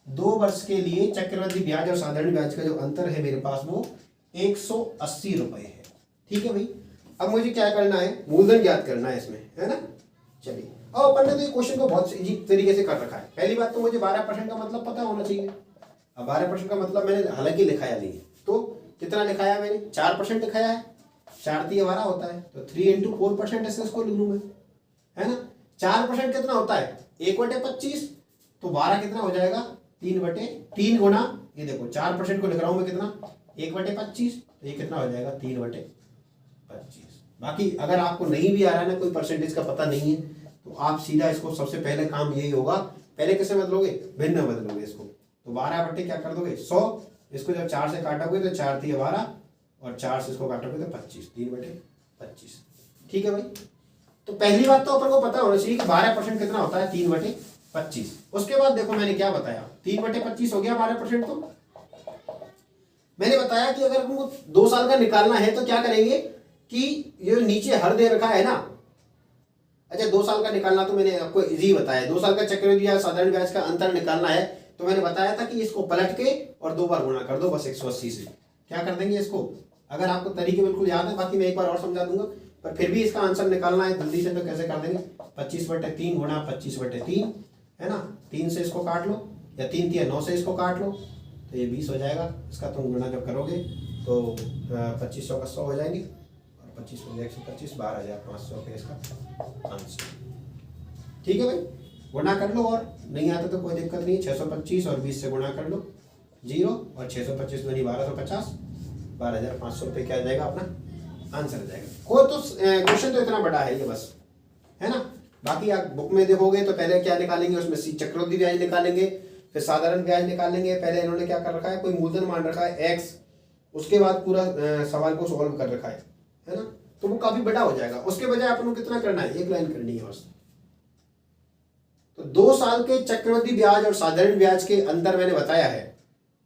Speaker 1: 2 वर्ष के लिए चक्रवृद्धि ब्याज और साधारण ब्याज का जो अंतर है मेरे पास वो 180 रुपए है। ठीक है भाई। अब मुझे क्या करना है, मूलधन ज्ञात करना है इसमें, है ना। चलिए अब अपन ने तो ये क्वेश्चन को बहुत इजी तरीके से कर रखा है। पहली बात तो मुझे 12% का मतलब पता होना चाहिए। अब 12% का मतलब मैंने हालांकि लिखाया नहीं है, तो कितना लिखाया मैंने 4% लिखाया है, 4 तिया 12 होता है, तो 3 × 4% ऐसे इसको लिख लूं मैं, है ना। 4% कितना होता है 1/25, तो 12 कितना हो जाएगा 3/3 गुना, ये देखो 4% को लिख रहा हूं मैं कितना 1/25, तो ये कितना हो जाएगा 3/25। बाकी अगर आपको नहीं भी आ रहा है ना, कोई परसेंटेज का पता नहीं है, तो आप सीधा इसको सबसे पहले काम यही होगा, पहले किसे बदलोगे भिन्न बदलोगे इसको, तो 12 क्या कर दोगे 100, इसको जब 4 से काटोगे तो 4 तिया 12 और 4 से इसको काटोगे तो 25, 3/25। ठीक है भाई। तो पहली बात तो अपन को पता होना चाहिए कि 12% कितना होता है 3/25। उसके बाद देखो मैंने क्या बताया 3/25 हो गया 12%। तो मैंने बताया कि अगर हमको 2 साल का निकालना है तो क्या करेंगे कि ये नीचे हर दे रखा है ना, अच्छा 2 साल का निकालना तो मैंने आपको इजी बताया। 2 साल का चक्रवृद्धि या साधारण ब्याज का अंतर निकालना है तो मैंने बताया था कि इसको पलट के और 2 बार गुणा कर दो बस 180 से। क्या कर देंगे इसको, अगर आपको तरीके बिल्कुल याद है, बाकी मैं एक बार और समझा दूंगा, पर फिर भी इसका आंसर निकालना है जल्दी से, तो कैसे कर देंगे 25/3 गुणा 25/3, है ना। 3 से इसको काट लो, या 3 तिया 9 से इसको काट लो, तो ये 20 हो जाएगा। इसका तुम गुणा जब करोगे तो 2500 का 100 हो जाएंगे, और 25 125 12,500 रुपये इसका आंसर। ठीक है भाई। गुणा कर लो, और नहीं आता तो कोई दिक्कत नहीं है। 625 और 20 से गुणा कर लो, 0, और 625 दूनी 1250, 12,500 रुपये क्या आ जाएगा, अपना आंसर आ जाएगा। कोई तो क्वेश्चन तो इतना बड़ा है ये बस, है ना। बाकी आप बुक में देखोगे तो पहले क्या निकालेंगे, उसमें चक्रवृद्धि ब्याज निकालेंगे, फिर साधारण ब्याज निकालेंगे। पहले इन्होंने क्या कर रखा है, कोई मूलधन मान रखा है x, उसके बाद पूरा सवाल को सॉल्व कर रखा है ना। तो वो काफी बड़ा हो जाएगा। उसके बजाय अपन को कितना करना है, एक लाइन करनी है बस। तो 2 साल के चक्रवृद्धि ब्याज और साधारण ब्याज के अंतर मैंने बताया है,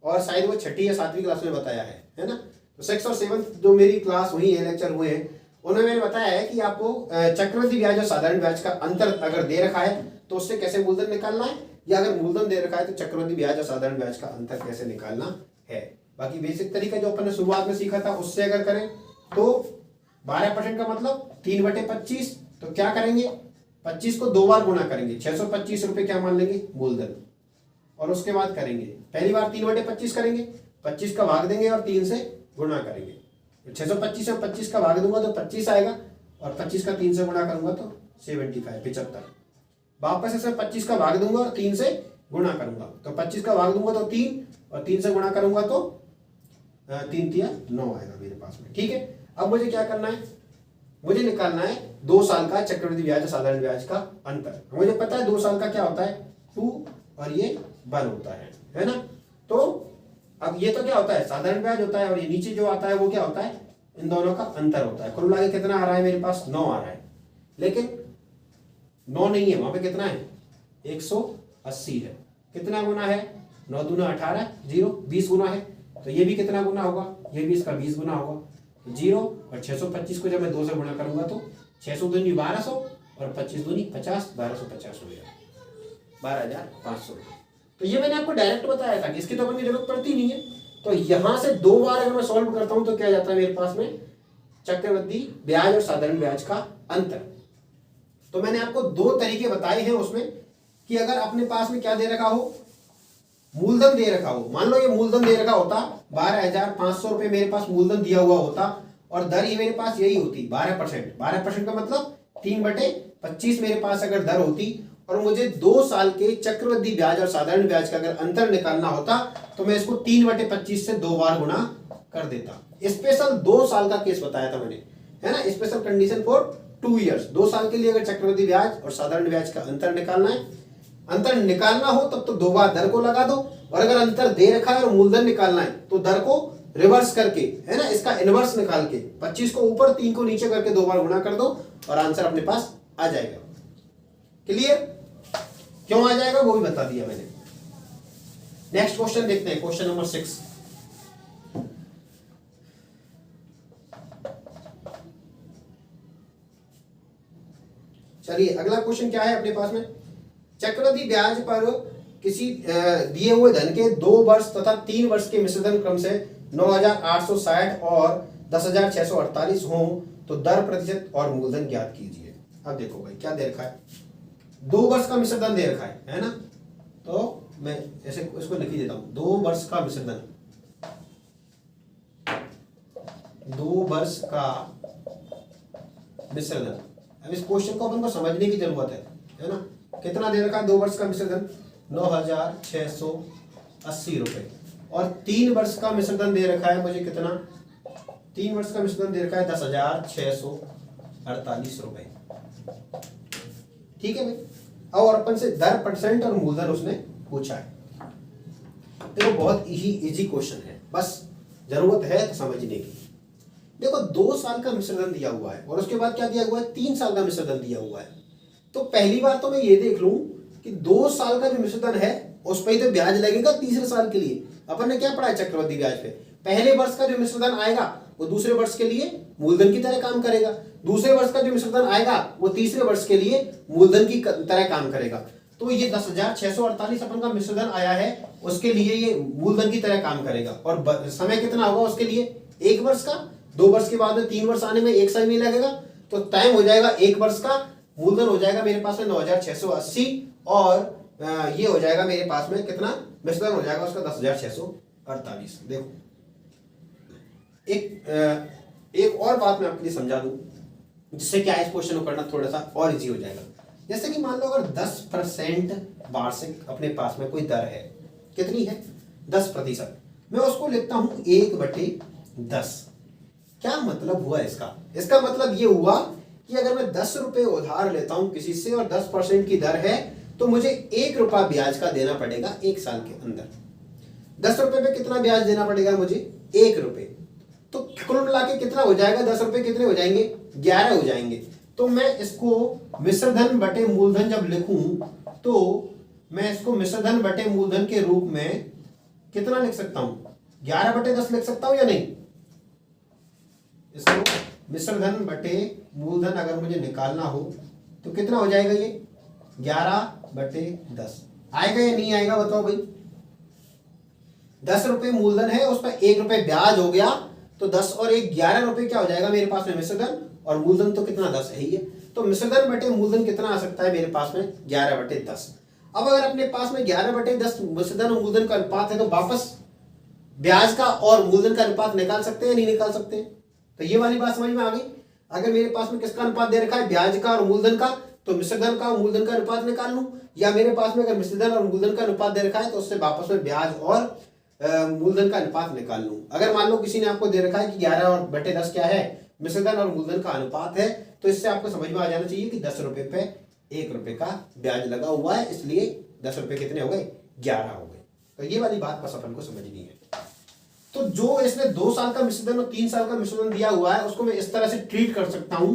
Speaker 1: और शायद वो 6ठी या 7वीं क्लास में बताया है ना। तो 6th और 7th जो मेरी क्लास हुई है, लेक्चर हुए हैं, उन्होंने मैंने बताया है कि आपको चक्रवृद्धि ब्याज और साधारण ब्याज का अंतर अगर दे रखा है तो उससे कैसे मूलधन निकालना है, या अगर मूलधन दे रखा है तो चक्रवृद्धि ब्याज और साधारण ब्याज का अंतर कैसे निकालना है। बाकी बेसिक तरीका जो अपन ने शुरुआत में सीखा था उससे अगर करें तो 12% का मतलब 3/25, तो क्या करेंगे, 25 को 2 बार गुणा करेंगे, 625 रुपये क्या मान लेंगे मूलधन, और उसके बाद करेंगे पहली बार 3/25 करेंगे, 25 का भाग देंगे और 3 से गुणा करेंगे। 625 में 25 का भाग दूंगा तो 25 आएगा, और 25 का 3 से गुणा करूंगा तो 75। वापस से 25 का भाग दूंगा और 3 से गुणा करूंगा, तो 25 का भाग दूंगा तो 3, और 3 से गुणा करूंगा तो 3 तिया 9 आएगा मेरे पास में। ठीक है, अब मुझे क्या करना है, मुझे निकालना है 2 साल का चक्रवृद्धि ब्याज और साधारण ब्याज का अंतर। मुझे पता है 2 साल का क्या होता है, 2, और ये 1 होता है ना। तो अब ये तो क्या होता है, साधारण ब्याज होता है, और ये नीचे जो आता है वो क्या होता है, इन दोनों का अंतर होता है। कुल मिला के कितना आ रहा है मेरे पास, 9 आ रहा है, लेकिन 9 नहीं है, वहां पे कितना है, 180 है। कितना गुना है, 9 दूना 18, 0, 20 गुना है, तो ये भी कितना गुना होगा, ये भी इसका 20 गुना होगा, 0, और 625 को जब मैं 2 से गुणा करूंगा तो 600 दूनी 1200, और 25 दूनी 50, 1250 हो गया, 12,500। तो ये मैंने आपको डायरेक्ट बताया था कि इसकी तो अपन की जरूरत पड़ती नहीं है। तो यहां से 2 बार अगर मैं सॉल्व करता हूं तो क्या जाता है मेरे पास में, चक्रवृद्धि ब्याज और साधारण ब्याज का अंतर। तो मैंने आपको 2 तरीके बताए हैं उसमें, कि अगर अपने पास में क्या दे रखा हो, मूलधन दे रखा हो, मान लो ये मूलधन दे रखा होता 12,500 रुपए मेरे पास मूलधन दिया हुआ होता, और दर ये मेरे पास यही होती 12%। 12% का मतलब 3/25 मेरे पास अगर दर होती, और मुझे 2 साल के चक्रवृद्धि ब्याज और साधारण ब्याज का अगर अंतर निकालना होता तो मैं इसको 3/25 से 2 बार गुणा कर देता। स्पेशल 2 साल का केस बताया था मैंने, है ना, स्पेशल कंडीशन फॉर 2 ईयर्स। 2 साल के लिए अगर चक्रवृद्धि ब्याज और साधारण ब्याज का अंतर निकालना है, अंतर निकालना हो तब तो 2 बार दर को लगा दो, और अगर अंतर दे रखा है और मूलधन निकालना है तो दर को रिवर्स करके, है ना, इसका इनवर्स निकाल के 25 को ऊपर 3 को नीचे करके 2 बार गुणा कर दो, और आंसर अपने पास आ जाएगा। क्लियर? क्यों आ जाएगा वो भी बता दिया मैंने। नेक्स्ट क्वेश्चन देखते हैं, क्वेश्चन नंबर 6। चलिए अगला क्वेश्चन क्या है अपने पास में, चक्रवृद्धि ब्याज पर किसी दिए हुए धन के 2 वर्ष तथा 3 वर्ष के मिश्रधन क्रम से 9,860 और 10,648 हो तो दर, प्रतिशत और मूलधन ज्ञात कीजिए। अब देखो भाई क्या दे रखा है, 2 वर्ष का मिश्रधन दे रखा है ना। तो मैं ऐसे इसको लिख ही देता हूं, 2 वर्ष का मिश्रधन, 2 वर्ष का मिश्रधन। अब इस क्वेश्चन को अपन को समझने की जरूरत है ना। कितना दे रखा है 2 वर्ष का मिश्रधन, 9,680 रुपए, और 3 वर्ष का मिश्रधन दे रखा है मुझे कितना, 3 वर्ष का मिश्रधन दे रखा है 10,648 रुपए। ठीक है भाई, और अपन से दर, परसेंट और मूलधन उसने पूछा है। देखो बहुत इजी क्वेश्चन है, बस जरूरत है तो समझने की। देखो 2 साल का मिश्रधन दिया हुआ है, और उसके बाद क्या दिया हुआ है, 3 साल का मिश्रधन दिया हुआ है। तो पहली बार तो मैं ये देख लूं कि 2 साल का जो मिश्रधन है उस पर ही तो ब्याज लगेगा तीसरे साल के लिए। अपन ने क्या पढ़ा है चक्रवृद्धि ब्याज पे, पहले वर्ष का जो मिश्रधन आएगा वो दूसरे वर्ष के लिए मूलधन की तरह काम करेगा, दूसरे वर्ष का जो मिश्रधन आएगा वो तीसरे वर्ष के लिए मूलधन की तरह काम करेगा। तो ये 10,648 अपन का मिश्रधन आया है, उसके लिए ये मूलधन की तरह काम करेगा, और समय कितना होगा उसके लिए, 1 वर्ष का। 2 वर्ष के बाद में 3 वर्ष आने में 1 साल नहीं लगेगा, तो टाइम हो जाएगा 1 वर्ष का। मूलधन हो जाएगा मेरे पास में 9,680, और ये हो जाएगा मेरे पास में कितना, मिश्रधन हो जाएगा उसका 10,648। देखो एक और बात मैं आपके लिए समझा दूं, जिससे क्या इस क्वेश्चन को करना थोड़ा सा और इजी हो जाएगा। जैसे कि मान लो अगर 10% वार्षिक अपने पास में कोई दर है, कितनी है 10%, मैं उसको लिखता हूं 1/10। क्या मतलब हुआ इसका? इसका मतलब ये हुआ कि अगर मैं 10 रुपए उधार लेता हूं किसी से और 10% की दर है तो मुझे 1 रुपया ब्याज का देना पड़ेगा 1 साल के अंदर। 10 रुपए पे कितना ब्याज देना पड़ेगा मुझे? 1 रुपए। तो कुल मिला के कितना हो जाएगा? 10 रुपए कितने हो जाएंगे? 11 हो जाएंगे। तो मैं इसको मिश्र धन बटे मूलधन जब लिखूं तो मैं इसको मिश्र धन बटे मूलधन के रूप में कितना लिख सकता हूं? 11/10 लिख सकता हूं या नहीं? इसको मिश्र धन बटे मूलधन अगर मुझे निकालना हो तो कितना हो जाएगा? ये 11/10 आएगा या नहीं आएगा? बताओ भाई। 10 रुपए मूलधन है, उस पर 1 रुपए ब्याज हो गया, तो 10 और 1 11 रुपए क्या हो जाएगा मेरे पास में? मिश्र धन। और मूलधन तो कितना? 10 है ही है। तो मिश्र धन बटे मूलधन कितना आ सकता है मेरे पास में? 11/10। अब अगर अपने पास में 11/10 मिश्र धन और मूलधन का अनुपात है तो वापस ब्याज का और मूलधन का अनुपात निकाल सकते हैं, नहीं निकाल सकते? तो ये वाली बात समझ में आ गई। अगर मेरे पास में किसका अनुपात दे रखा है? ब्याज का और मूलधन का, तो मिश्र धन का और मूलधन का अनुपात निकाल लूं। या मेरे पास में अगर मिश्र धन और मूलधन का अनुपात दे रखा है तो उससे वापस में ब्याज और मूलधन का अनुपात निकाल लूं। अगर मान लो किसी ने आपको दे रखा है कि 11/10 क्या है? मिश्र धन और मूलधन का अनुपात है, तो इससे आपको समझ में आ जाना चाहिए कि 10 रुपए पे 1 रुपए का ब्याज लगा हुआ है, इसलिए 10 रुपए कितने हो गए? 11 हो गए। तो ये वाली बात बस अपन को समझनी है। तो जो इसने 2 साल का मिश्र धन और 3 साल का मिश्र धन दिया हुआ है उसको मैं इस तरह से ट्रीट कर सकता हूं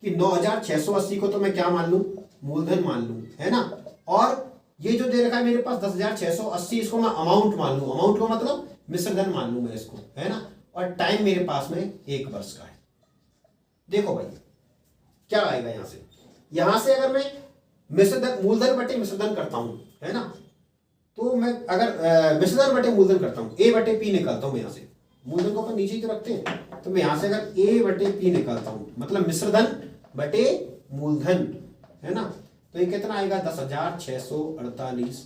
Speaker 1: कि 9680 को तो मैं क्या मान लूं? मूलधन मान लूं, है ना। और ये जो दे रखा है मेरे पास 10,680, इसको मैं अमाउंट मान लूं। अमाउंट को मतलब मिश्र धन मान लूं मैं इसको, है ना। और टाइम मेरे पास में 1 वर्ष का है। देखो भाई क्या आएगा यहां से अगर मैं मिश्र धन मूलधन बटे मिश्र धन करता हूं, है ना, तो मैं अगर मिश्र धन बटे मूलधन करता हूं, A/P निकालता हूं। यहां से मूलधन को अपन नीचे ही तो रखते हैं, तो मैं यहां से अगर A/P निकालता हूं मतलब मिश्र धन बटे मूलधन, है ना, तो ये कितना आएगा? 10,648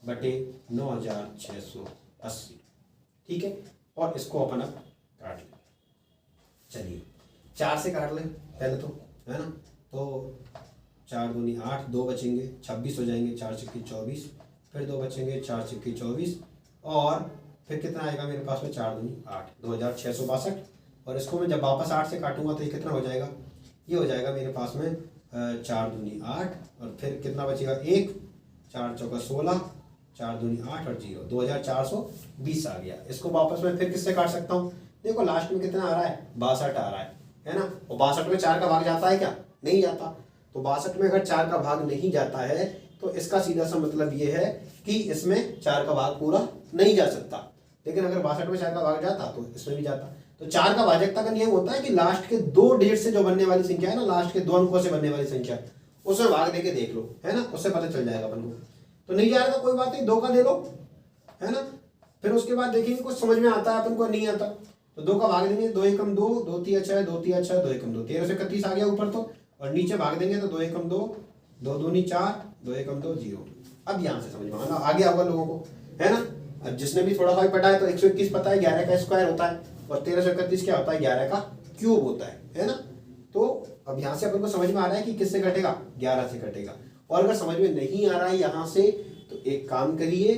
Speaker 1: बटे 9,680। ठीक है। और इसको अपन अब काट लें। चलिए 4 से काट लें पहले तो, है ना। तो 4 दूनी 8, 2 बचेंगे, 26 हो जाएंगे, 4 छक्के 24, फिर 2 बचेंगे, 4 छक्के 24, और फिर कितना आएगा मेरे पास में? 4 दूनी 8, 2,662। और इसको मैं जब वापस 8 से काटूंगा तो ये कितना हो जाएगा? ये हो जाएगा मेरे पास में 4 दूनी 8, और फिर कितना बचेगा? 1, 4 चौका 16, 4 दूनी 8 और 0, 2,420 आ गया। इसको वापस में फिर किससे काट सकता हूँ? देखो लास्ट में कितना आ रहा है? 62 आ रहा है ना। और 62 में 4 का भाग जाता है क्या? नहीं जाता। तो 62 में अगर 4 का भाग नहीं जाता है तो इसका सीधा सा मतलब ये है कि इसमें 4 का भाग पूरा नहीं जा सकता। लेकिन अगर 62 में 4 का भाग जाता तो इसमें भी जाता। तो 4 का भाजकता का नियम होता है कि लास्ट के 2 डिजिट से जो बनने वाली संख्या है ना, लास्ट के 2 अंकों से बनने वाली संख्या, उसमें भाग देके देख लो, है ना, उससे पता चल जाएगा अपन को। तो नहीं जाएगा कोई बात नहीं, 2 का दे लो, है ना। फिर उसके बाद देखेंगे कुछ समझ में आता है अपन को, नहीं आता तो 2 का भाग देंगे, 2 एकम 2, 2 तिया 6, 2 तिया 6, 2 एकम 2, 13 से 31 आ गया ऊपर तो। और नीचे भाग देंगे तो 2 एकम 2, 2 दूनी 4, 2 एकम 2, 0। अब यहाँ से समझ में आना आ गया होगा लोगों को, है ना। अब जिसने भी थोड़ा सा पढ़ा है तो 121 पता है 11 का स्क्वायर होता है, और 13 से 31 क्या होता है? 11 का क्यूब होता है ना। तो अब यहाँ से अपन को समझ में आ रहा है कि किससे कटेगा? 11 से कटेगा। और अगर समझ में नहीं आ रहा है यहाँ से तो एक काम करिए,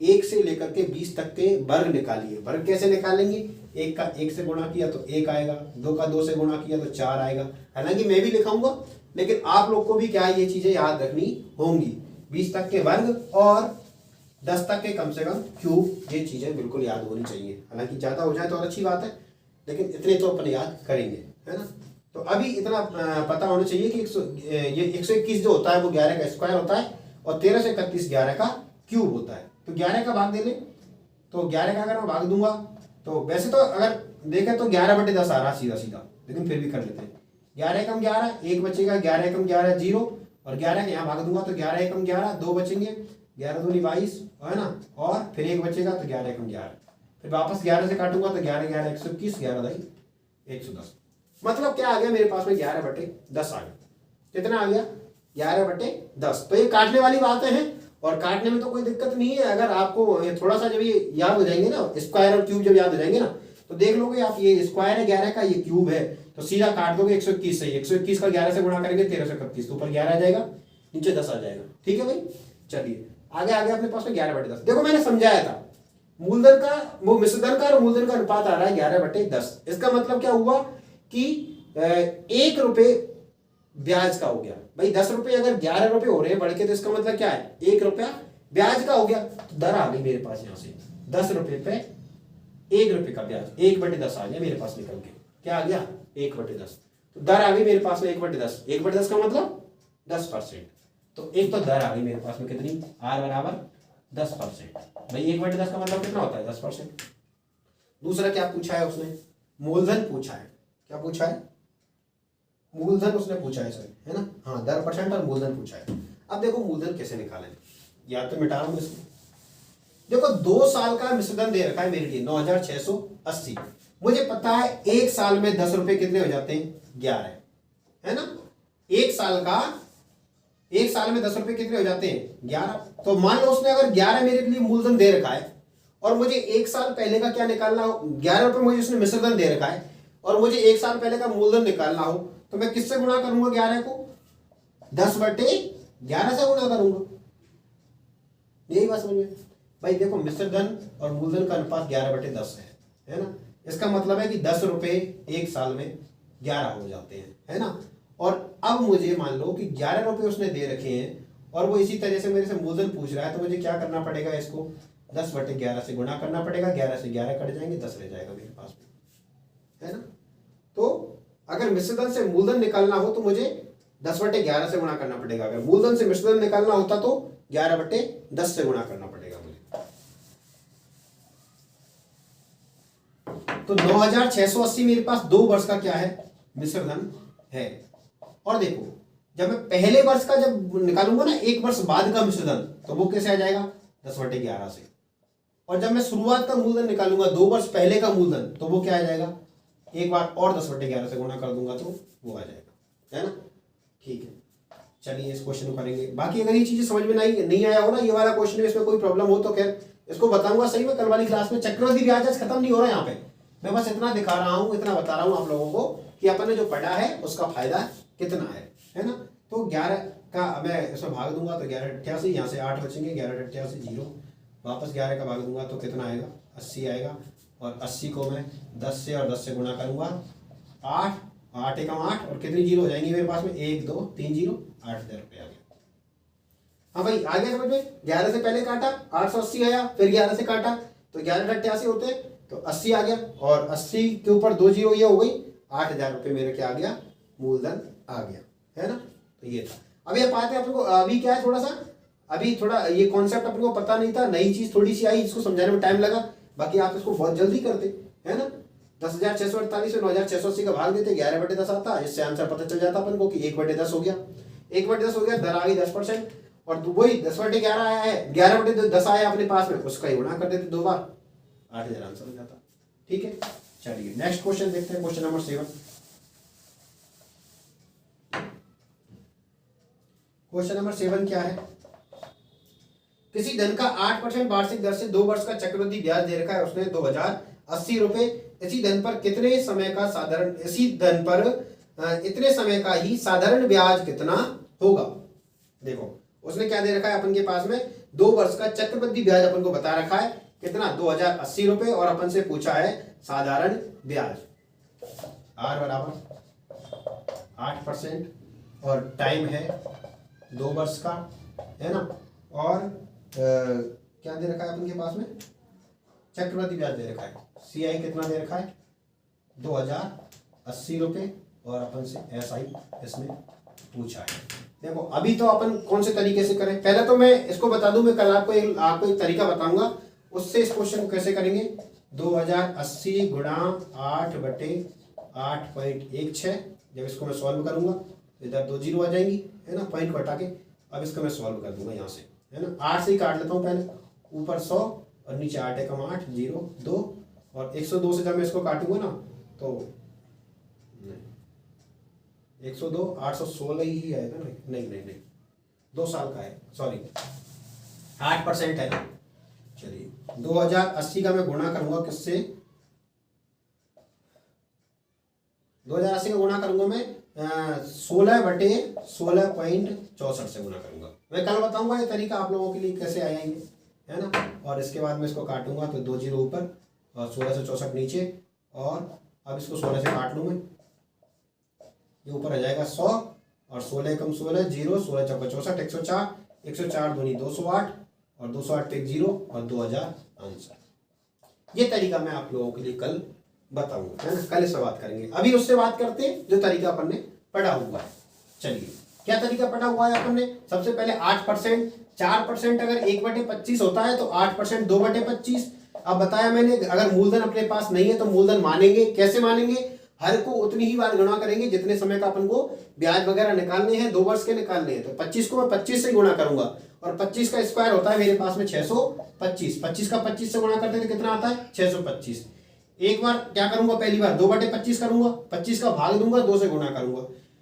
Speaker 1: 1 से लेकर के 20 तक के वर्ग निकालिए। वर्ग कैसे निकालेंगे? 1 का 1 से गुणा किया तो 1 आएगा, 2 का 2 से गुणा किया तो 4 आएगा। हालांकि मैं भी लिखाऊंगा लेकिन आप लोग को भी क्या ये चीजें याद रखनी होंगी। 20 तक के वर्ग और 10 तक के कम से कम क्यूब, ये चीजें बिल्कुल याद होनी चाहिए। हालांकि ज्यादा हो जाए तो और अच्छी बात है, लेकिन इतने तो अपन याद करेंगे, है ना। तो अभी इतना पता होना चाहिए कि ये 121 जो होता है वो 11 का स्क्वायर होता है, और 13 से 31 11 का क्यूब होता है। तो 11 का भाग दे लें, तो 11 का अगर मैं भाग दूंगा तो वैसे तो अगर देखें तो 11/10 आ रहा सीधा सीधा, लेकिन फिर भी कर लेते हैं। 11 एकम 11, 1 बचेगा, 11 एकम 11 0, और 11 के यहाँ भाग दूंगा तो 11 एकम 11, 2 बचेंगे, 11 दूनी 22, है ना, और फिर 1 बचेगा तो 11 एकम 11, फिर वापस 11 से काटूंगा तो 11 11 121, 11 दाई 110। मतलब क्या आ गया मेरे पास में? 11/10 आ गया। कितना आ गया? 11/10। तो ये काटने वाली बातें हैं, और काटने में तो कोई दिक्कत नहीं है। अगर आपको थोड़ा सा जब ये याद हो जाएंगे ना, स्क्वायर और क्यूब जब याद हो जाएंगे ना, तो देख लोगे आप, ये स्क्वायर है 11 का, ये क्यूब है, तो सीधा काट दोगे 121 से। 121 का 11 से गुणा करेंगे 13 से 31, तो ऊपर 11 आ जाएगा। नीचे 10 आ जाएगा। ठीक है भाई, चलिए आगे आगे अपने पास में 11/10। देखो मैंने समझाया था मूलधन का वो मिश्रधन का और मूलधन का अनुपात आ रहा है 11/10। इसका मतलब क्या हुआ कि 1 रुपये ब्याज का हो गया भाई। 10 रुपये अगर 11 रुपये हो रहे हैं बढ़ के, तो इसका मतलब क्या है 1 रुपया ब्याज का हो गया। तो दर आ गई मेरे पास यहाँ से 10 रुपये पे 1 रुपये का ब्याज, 1/10 आ गया मेरे पास निकल के। क्या आ गया 1/10। तो दर आ गई मेरे पास में 1/10। 1/10 का मतलब 10%। तो एक तो दर आ गई मेरे पास में कितनी, R बराबर 10%। भाई 1/10 का मतलब कितना होता है 10%। दूसरा क्या पूछा है उसने, मूलधन पूछा है। क्या पूछा है, मूलधन उसने पूछा है सर, है ना। हाँ, दर % और मूलधन पूछा है। अब देखो मूलधन कैसे निकालें, या तो मिटा लूं इसको। देखो 2 साल का मिश्रधन दे रखा है मेरे लिए 9680। मुझे पता है 1 साल में 10 रुपए कितने हो जाते हैं 11, है ना। 1 साल में 10 रुपए कितने हो जाते हैं 11। तो मान लो उसने अगर 11 मेरे लिए मूलधन दे रखा है और मुझे 1 साल पहले का क्या निकालना हो, 11 रुपए मुझे उसने मिश्रधन दे रखा है और मुझे 1 साल पहले का मूलधन निकालना हो, तो मैं किससे गुणा करूंगा 11 को, 10/11 से गुणा करूंगा। यही बात समझ में भाई। देखो मिश्रधन और मूलधन का अनुपात 11/10 है ना। इसका मतलब है कि 10 रुपए 1 साल में 11 हो जाते हैं, है ना। और अब मुझे मान लो कि 11 रुपए उसने दे रखे हैं और वो इसी तरह से मेरे से मूलधन पूछ रहा है, तो मुझे क्या करना पड़ेगा, इसको 10/11 से गुणा करना पड़ेगा। 11 से 11 कट जाएंगे, 10 रह जाएगा मेरे पास में, है ना। तो अगर मिश्रधन से मूलधन निकालना हो तो मुझे 10/11 से गुणा करना पड़ेगा। अगर मूलधन से मिश्रधन निकालना होता तो 11/10 से गुणा करना पड़ेगा मुझे। तो 9680 मेरे पास 2 वर्ष का क्या है मिश्रधन है। और देखो जब मैं पहले वर्ष का जब निकालूंगा ना 1 वर्ष बाद का मिश्रधन, तो वो कैसे आ जाएगा 10/11 से। और जब मैं शुरुआत का मूलधन निकालूंगा 2 वर्ष पहले का मूलधन, तो वो क्या आ जाएगा, एक बार और 10/11 से गुणा कर दूंगा तो वो आ जाएगा, है ना। ठीक है, चलिए इस क्वेश्चन को करेंगे। बाकी अगर ये चीजें समझ में नहीं आया हो ना, ये वाला क्वेश्चन में इसमें कोई प्रॉब्लम हो तो खैर इसको बताऊंगा सही में कल वाली क्लास में। चक्रवृद्धि ब्याज आज खत्म नहीं हो रहा है यहाँ पे, मैं बस इतना दिखा रहा हूँ, इतना बता रहा हूँ आप लोगों को कि अपन ने जो पढ़ा है उसका फायदा कितना है ना। तो 11 का मैं इसमें भाग दूंगा तो 11/88, यहाँ से 8 बचेंगे, 11/88 0, वापस 11 का भाग दूंगा तो कितना आएगा 80 आएगा। और 80 को मैं 10 से और 10 से गुणा करूंगा 8, 8 एकम 8 और कितनी जीरो हो जाएंगी मेरे पास में 1 2 3 0, 8,000 रुपये आ गया। हाँ भाई आ गया समझ में। 11 से पहले काटा 880 आया, फिर 11 से काटा तो 11/88 होते तो 80 आ गया, और 80 के ऊपर 2 जीरो ये हो गई 8,000 रुपये मेरे क्या आ गया मूलधन आ गया, है ना। तो ये था। अभी आप आते हैं अपन को, अभी क्या है थोड़ा सा, अभी थोड़ा ये कॉन्सेप्ट अपन को पता नहीं था, नई चीज थोड़ी सी आई, इसको समझाने में टाइम लगा। बाकी आप इसको बहुत जल्दी करते, है ना। 10,648 में 9,680 का भाग देते 11/10 आता, इससे आंसर पता चल जाता अपन को कि 1/10 हो गया। 1/10 हो गया, दर आ गई 10%, और वही 10/11 आया है, 11/10 आया अपने पास में, उसका ही गुणा कर देते 2 बार, 8,000 आंसर हो जाता। ठीक है, चलिए नेक्स्ट क्वेश्चन देखते हैं, क्वेश्चन नंबर 7। क्वेश्चन नंबर 7 क्या है, किसी धन का 8% वार्षिक दर से 2 वर्ष का चक्रवृद्धि ब्याज दे रखा है उसने 2080 रुपए। इसी धन पर कितने समय का साधारण, इसी धन पर इतने समय का ही साधारण ब्याज कितना होगा। देखो उसने क्या दे रखा है अपन के पास में, 2 वर्ष का चक्रवृद्धि ब्याज अपन को बता रखा है कितना 2080 रुपए, और अपन से पूछा है साधारण ब्याज। R बराबर 8% और टाइम है 2 वर्ष का, है ना। और क्या दे रखा है अपन के पास में, चक्रवृद्धि ब्याज दे रखा है, CI कितना दे रखा है 2080 रुपए, और अपन से SI इसमें पूछा है। देखो अभी तो अपन कौन से तरीके से करें, पहले तो मैं इसको बता दूं, मैं कल आपको एक तरीका बताऊंगा, उससे इस क्वेश्चन को कैसे करेंगे। 2080 गुणा 8/8.16, जब इसको मैं सॉल्व करूंगा इधर 2 जीरो आ जाएंगी, है ना, पॉइंट को हटा के। अब इसको मैं सॉल्व कर दूंगा यहाँ से, है ना। 8 से ही काट लेता हूँ पहले, ऊपर 100 और नीचे 8 एकम 8 0 2, और 102 से जब मैं इसको काटूंगा ना तो 102 816 ही आएगा ना, नहीं 2 साल का है, सॉरी 8% है ना। चलिए 2080 का मैं गुणा करूंगा किससे, 2080 का गुणा करूंगा मैं 16/16.64 से गुना करूंगा। मैं कल बताऊंगा ये तरीका आप लोगों के लिए कैसे आया ये, है ना। और इसके बाद मैं इसको काटूंगा तो 2 जीरो ऊपर और 16 से 64 नीचे, और अब इसको 16 से काट लूँ मैं, ये ऊपर आ जाएगा 100 और 16 कम 16 जीरो, 16 चौका 64, 104, 104 दूनी 208 और 208 पे 0 और 2000 आंसर। ये तरीका मैं आप लोगों के लिए कल बताऊंगा, है ना। कल इस पर बात करेंगे। अभी उससे बात करते हैं जो तरीका अपन ने पढ़ा हुआ है। चलिए, क्या तरीका पढ़ा हुआ है अपन ने। सबसे पहले 8%, 4% अगर 1/25 होता है तो 8% 2/25। अब बताया मैंने, अगर मूलधन अपने पास नहीं है तो मूलधन मानेंगे। कैसे मानेंगे, हर को उतनी ही बार गुणा करेंगे जितने समय का अपन को ब्याज वगैरह निकालने हैं, 2 वर्ष के निकालने हैं। तो 25 को मैं 25 से गुणा करूंगा, और 25 का स्क्वायर होता है मेरे पास में 625। 25 का 25 से गुणा करते हैं तो कितना आता है 625। एक बार क्या करूंगा, पहली बार 2/25 करूंगा, 25 का भाग दूंगा, 2 से गुणा करूंगा।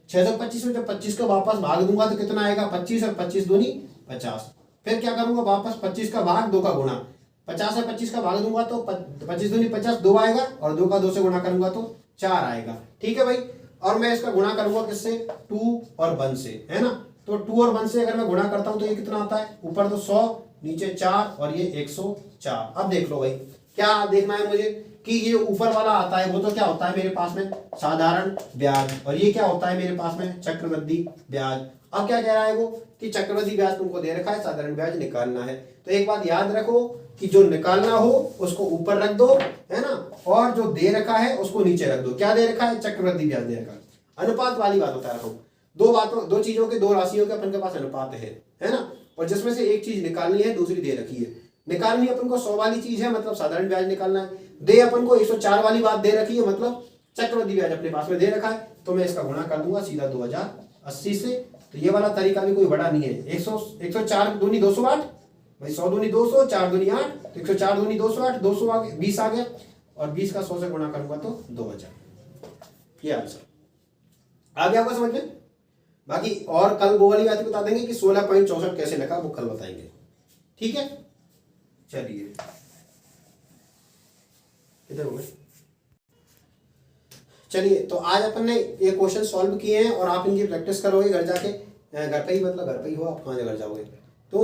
Speaker 1: 625 में जब 25 का वापस भाग दूंगा तो कितना आएगा 25 और 25 दूनी 50। फिर क्या करूंगा, वापस 25 का भाग 2 का गुणा, 50 और 25 का भाग दूंगा तो 25 दूनी 50, 2 आएगा, और 2 का 2 से गुणा करूंगा तो 4 आएगा। ठीक है भाई। और मैं इसका गुणा करूंगा किससे, 2 और 1 से, है ना। तो 2 और 1 से अगर मैं गुणा करता हूं तो ये कितना आता है, ऊपर तो 100 नीचे 4 और ये 104। अब देख लो भाई, क्या देखना है मुझे कि ये ऊपर वाला आता है वो तो क्या होता है मेरे पास में साधारण ब्याज, और ये क्या होता है मेरे पास में चक्रवृद्धि ब्याज। अब क्या कह रहा है वो कि चक्रवृद्धि ब्याज तुमको दे रखा है, साधारण ब्याज निकालना है। तो एक बात याद रखो कि जो निकालना हो उसको ऊपर रख दो, है ना, और जो दे रखा है उसको नीचे रख दो। क्या दे रखा है, चक्रवृद्धि ब्याज दे रखा है। अनुपात वाली बात बता रहा हूं, दो चीजों के, 2 राशियों के अपन के पास अनुपात है ना, और जिसमें से एक चीज निकालनी है, दूसरी दे रखी है। निकालनी अपन को 100 वाली चीज है, मतलब साधारण ब्याज निकालना है। दे अपन को 104 वाली बात दे रखी है, मतलब चक्रवृद्धि ब्याज अपने पास में दे रखा है। तो मैं इसका गुणा कर दूंगा सीधा 2080 से। तो ये वाला तरीका भी कोई बड़ा नहीं है। 104 दूनी 208 भाई, 100 दूनी 200, 4 दूनी 8, तो 104 दूनी 208, 200 आ गया, 20 आ गया, और 20 का 100 से गुणा करूंगा तो 2000। ये आंसर आ गया आपको समझ में। बाकी और कल वो वाली बात बता देंगे कि 16.64 कैसे लिखा, वो कल बताएंगे। ठीक है, चलिए इधर हो गए। चलिए, तो आज अपन ने ये क्वेश्चन सॉल्व किए हैं और आप इनकी प्रैक्टिस करोगे घर जाके, घर पे ही, मतलब घर पे ही हो आप, कहाँ घर जाओगे तो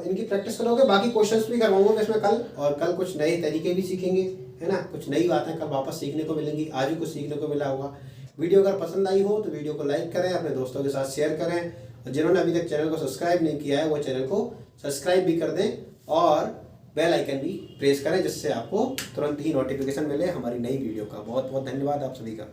Speaker 1: इनकी प्रैक्टिस करोगे। बाकी क्वेश्चंस भी करवाऊंगा मैं इसमें कल, और कल कुछ नए तरीके भी सीखेंगे, है ना। कुछ नई बातें कल वापस सीखने को मिलेंगी, आज भी कुछ सीखने को मिला होगा। वीडियो अगर पसंद आई हो तो वीडियो को लाइक करें, अपने दोस्तों के साथ शेयर करें, और जिन्होंने अभी तक चैनल को सब्सक्राइब नहीं किया है वो चैनल को सब्सक्राइब भी कर दें, और बेल आइकन भी प्रेस करें, जिससे आपको तुरंत ही नोटिफिकेशन मिले हमारी नई वीडियो का। बहुत बहुत धन्यवाद आप सभी का।